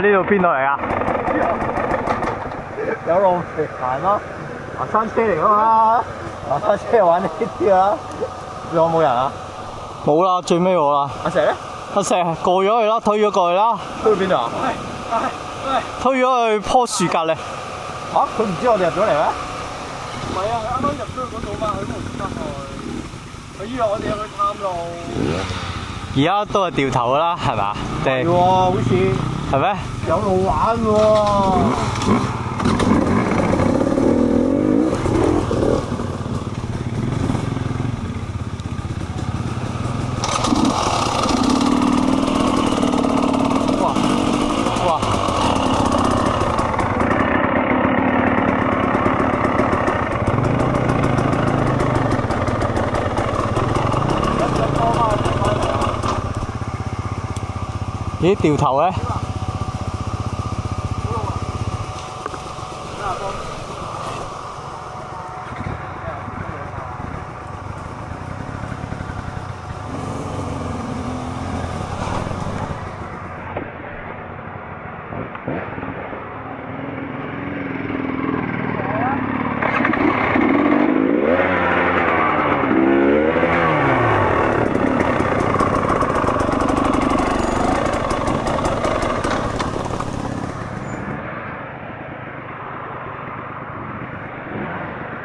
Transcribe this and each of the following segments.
呢度邊度嚟啊？有路行咯，行山車嚟噶嘛，行山車玩呢啲啦。有冇人啊？冇啦，最尾我啦。阿石咧？阿石過咗去啦，推咗過去啦。推去邊度啊？推咗去棵樹隔離。嚇！佢唔知我哋入咗嚟咩？唔係啊，佢啱啱入咗去嗰度嘛，佢都唔出去。佢以為我哋入去探路。而家都係掉頭㗎啦，係嘛？係喎，好似係咩？有路玩喎。哇！咦，掉頭咧？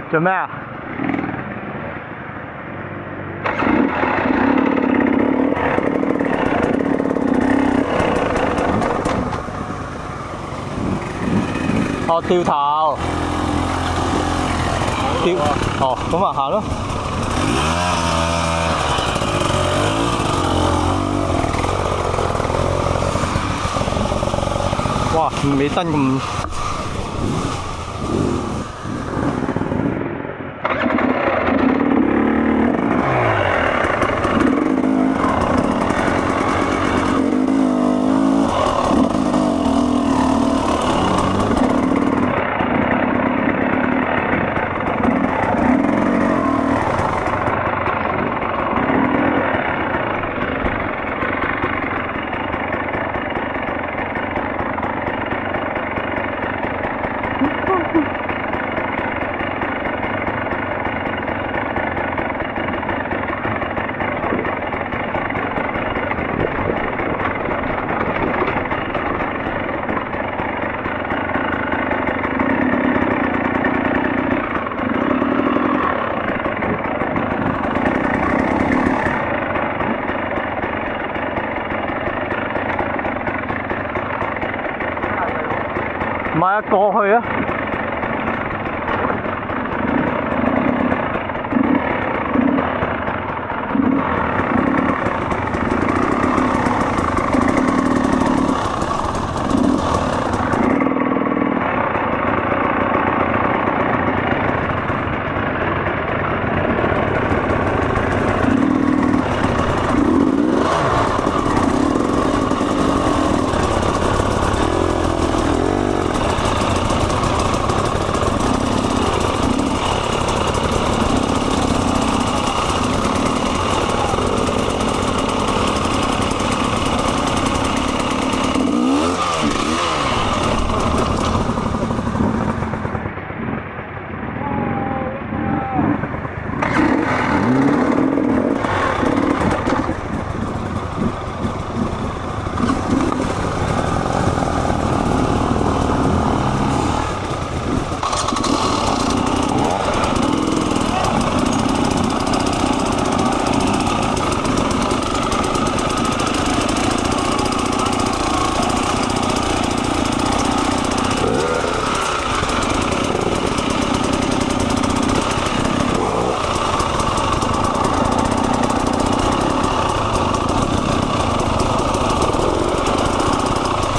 做咩啊？哦，掉頭，掉，哦，咁咪行咯。哇，尾燈咁。唔係啊，過去啊！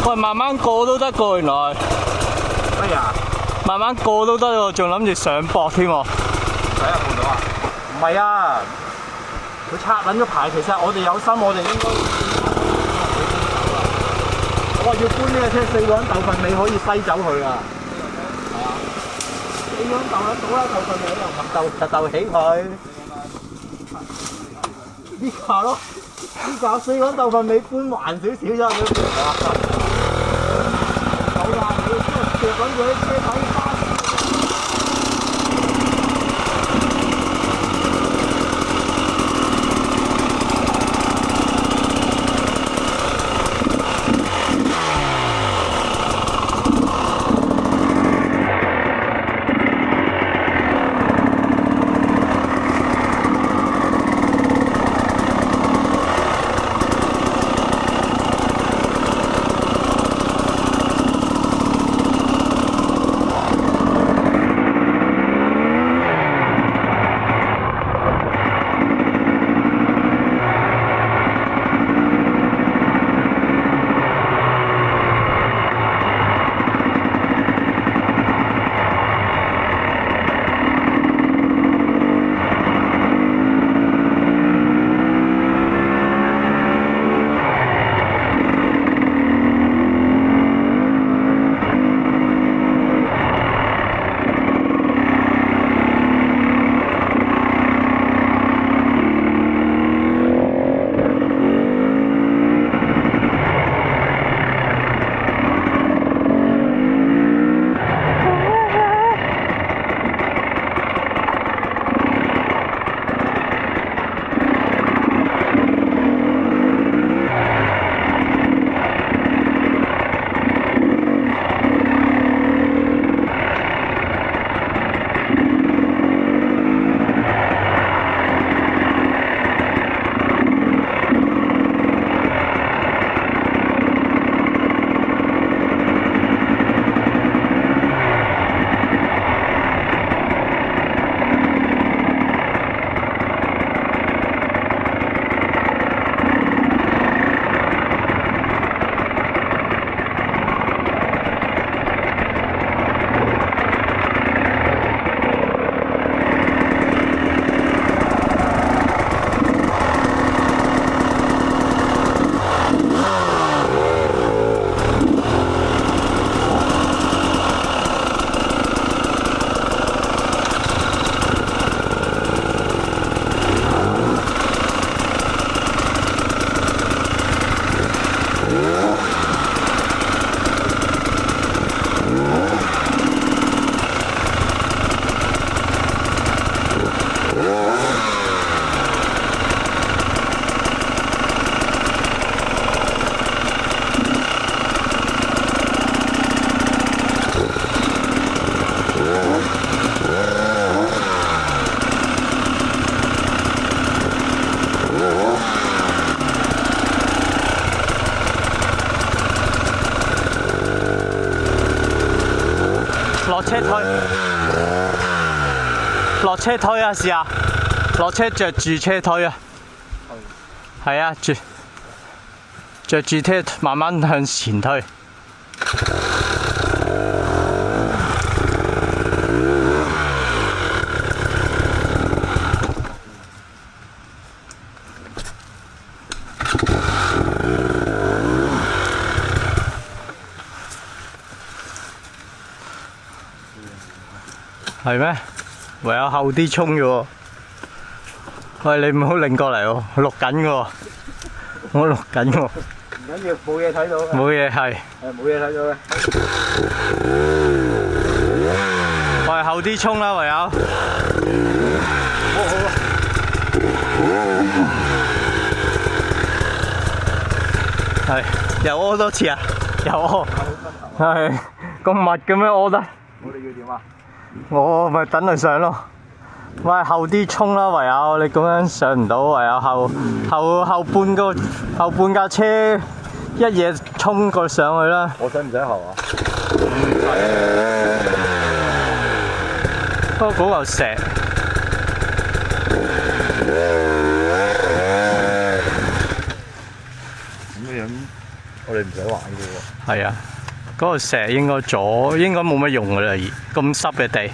喂，慢慢過都得個，原來。乜啊？慢慢過都得喎，仲諗住上膊添喎。睇下見到啊？唔係啊，佢拆撚咗牌，其實我哋有心，我哋應該。我話要搬呢個車4個人鬥份尾可以篩走佢啊。係啊。4個人鬥得到啦，鬥份尾又唔鬥起佢。呢架咯，呢架4個人鬥份尾搬還少少啫。趕住去車頭巴士。落車推，落車推啊！試下落車着住車推啊！係啊，着住車慢慢向前推。係咩？唯有後啲衝嘅喎。喂，你唔好擰過嚟喎，我錄緊嘅喎，我錄緊喎。唔緊要，冇嘢睇到。冇嘢係。冇嘢睇到嘅。喂，後啲衝啦，唯有。好好啊。係，又屙多次啊！又屙。係咁密嘅咩屙得？我哋要點啊？我咪等佢上咯。喂，後啲衝啦，唯有你咁樣上唔到，唯有後半架車一嘢衝過上去啦。我使唔使後啊？不過嗰嚿石。咁樣我哋唔使玩嘅喎。係啊，嗰個石應該冇乜用㗎啦，咁濕嘅地。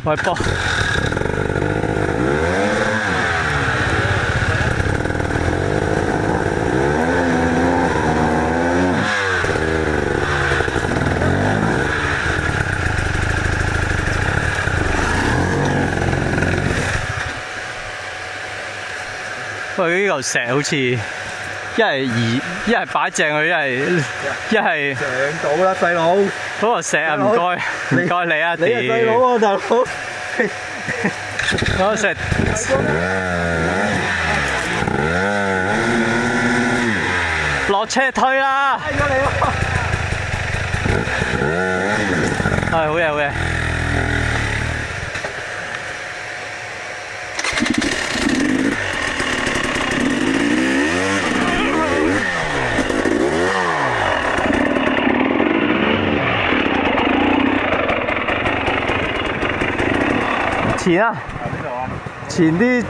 喂，波。嚿石好似一係擺正佢，一係上到啦，細佬。嗰個石啊，唔該你啊，你係細佬啊，大佬。嗰個石落車推啦！拉咗你咯。係好嘢好嘢。前啊，前啲，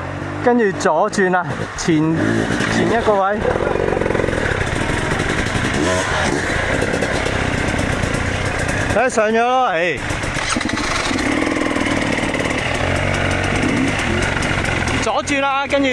跟住左轉啊，前一個位。上咗咯，左轉啦，跟住。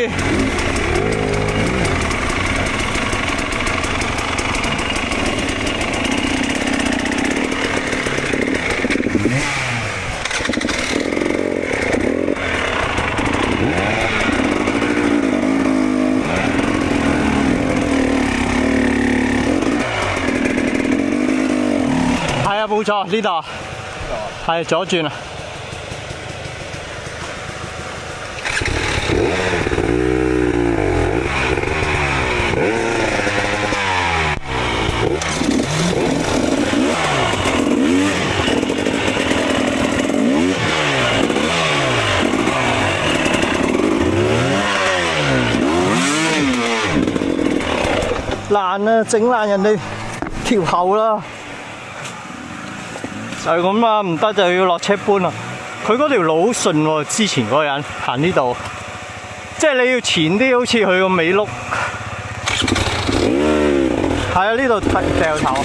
係啊，冇錯，呢度係左轉啊！爛啊！整爛人哋條喉啦！就係咁啦，唔得就要落車搬啦。佢嗰條路好順喎，之前嗰個人行呢度，即係你要前啲，好似佢個尾轆。係啊，呢度掉頭。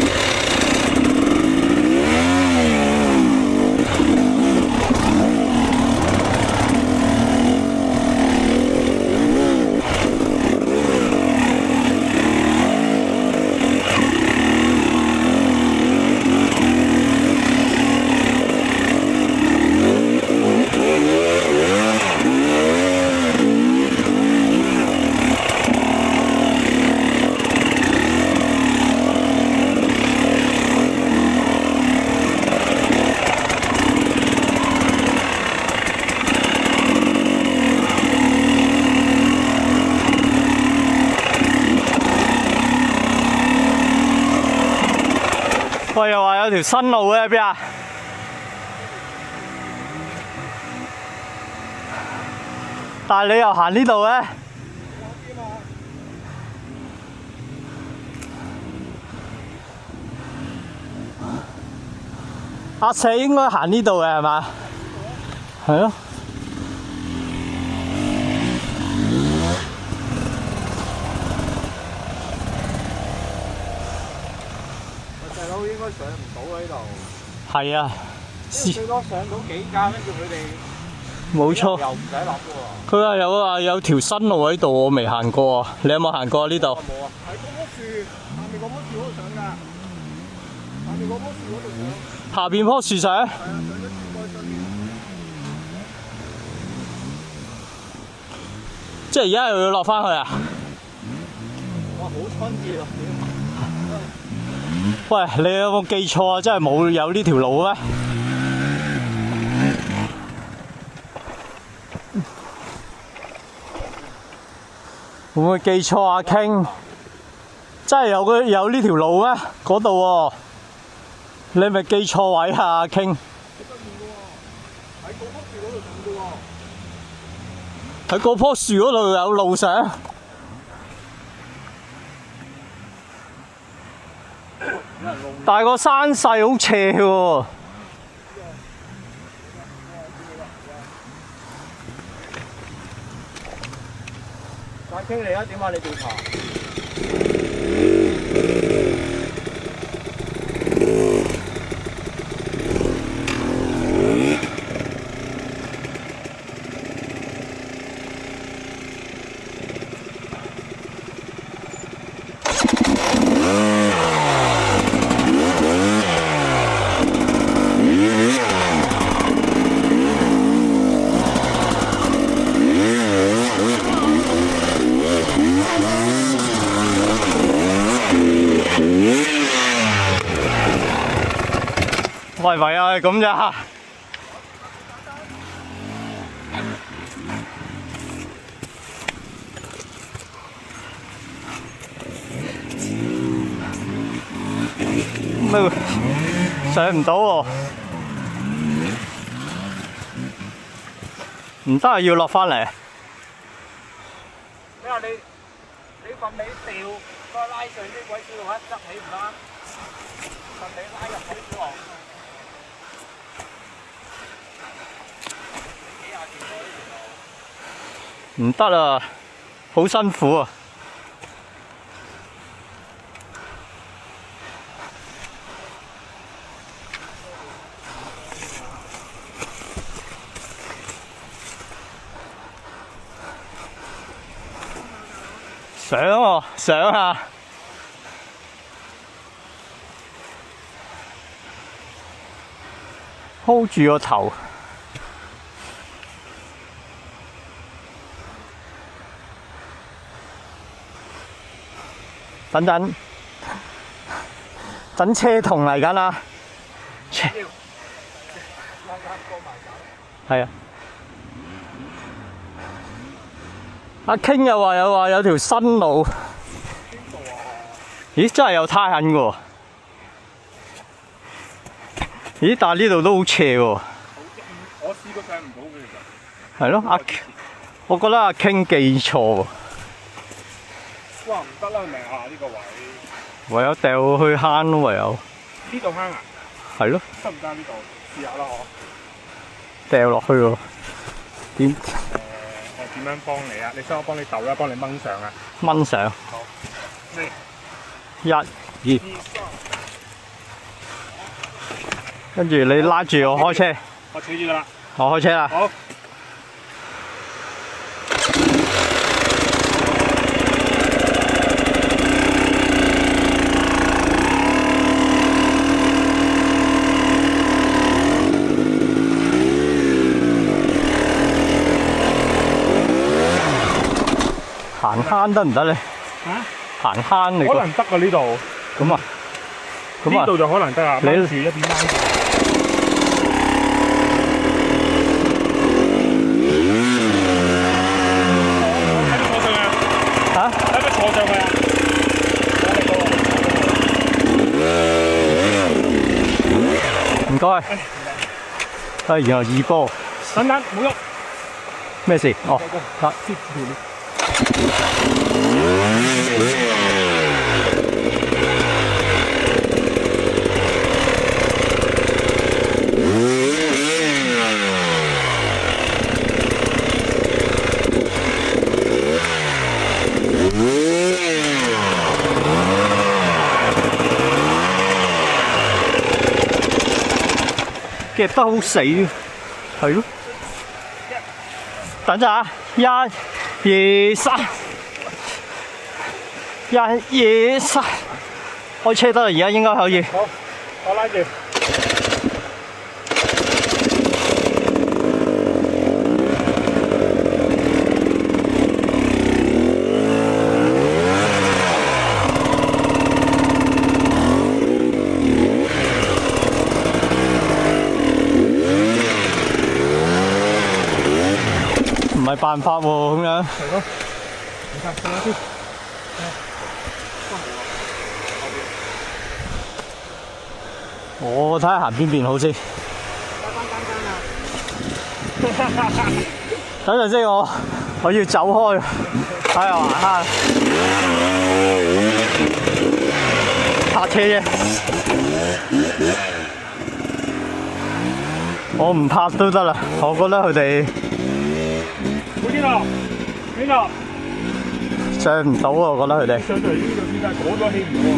喂，又話有條新路嘅喺邊啊？但係你又行呢度嘅？阿四應該行呢度嘅係嘛？係咯。應該上唔到喺度。係啊，最多上到幾間，跟住佢哋冇錯。又唔使落喎。佢話有條新路喺度，我未行過啊！你有冇行過呢度？冇啊，喺嗰棵樹下面嗰棵樹嗰度上㗎。下面嗰棵樹嗰度上。下邊棵樹上？係啊，上咗樹蓋上面。即係而家又要落翻去啊？哇！好春意啊！喂，你有冇記錯啊？真係有呢條路咩？會唔會記錯啊？King，真係有呢條路咩？嗰度喎，你係咪記錯位啊？King，喺嗰棵樹嗰度有路上。但係個山勢好斜喎。但傾你啊，點啊？你調查？喂，唯有係咁咋。咩？上唔到喎，唔得啊！要落翻嚟。你話你份尾掉個拉上啲鬼小路一執起唔得，份尾拉入水小路。唔得啊，好辛苦啊！上喎，上啊！hold 住個頭。等陣，等車童嚟緊啦。係啊。阿 King 又話有條新路。咦，真係有胎痕嘅喎。咦，但係呢度都好斜喎。我試過上唔到嘅其實。係咯，我覺得阿 King 記錯喎。哇，唔得啦，係咪啊？呢個位。唯有掉去坑咯，唯有。呢度坑啊？係咯。得唔得呢度？試下啦，我。掉落去喎。點？我點樣幫你啊？你想我幫你鬥啦，幫你掹上啊？掹上。好。嚟。1、2。跟住你拉住我開車。我扯住㗎啦。我開車啦。好。行坑得唔得咧？嚇？行坑嚟。可能得啊呢度。咁啊？呢度就可能得啊。你掹住一邊掹住。嚇？使唔使坐上去啊？唔該。然後二波。等等，唔好喐。咩事？哦，得。接住你。夾得好死，係咯。等陣啊！1、2、3，1、2、3，開車得啦，而家應該可以。好，我拉住。唔係辦法喎，咁樣。係咯。你睇上先。我睇下行邊邊好先。等陣先，我要走開，睇下行下。泊車啫。我唔泊都得啦，我覺得佢哋。邊度？邊度？上唔到啊！我覺得佢哋。上到嚟呢度點解過咗氣唔到啊？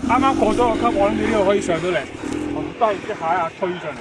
啱啱過咗個級，我諗住呢度可以上到嚟，都係一下推上嚟。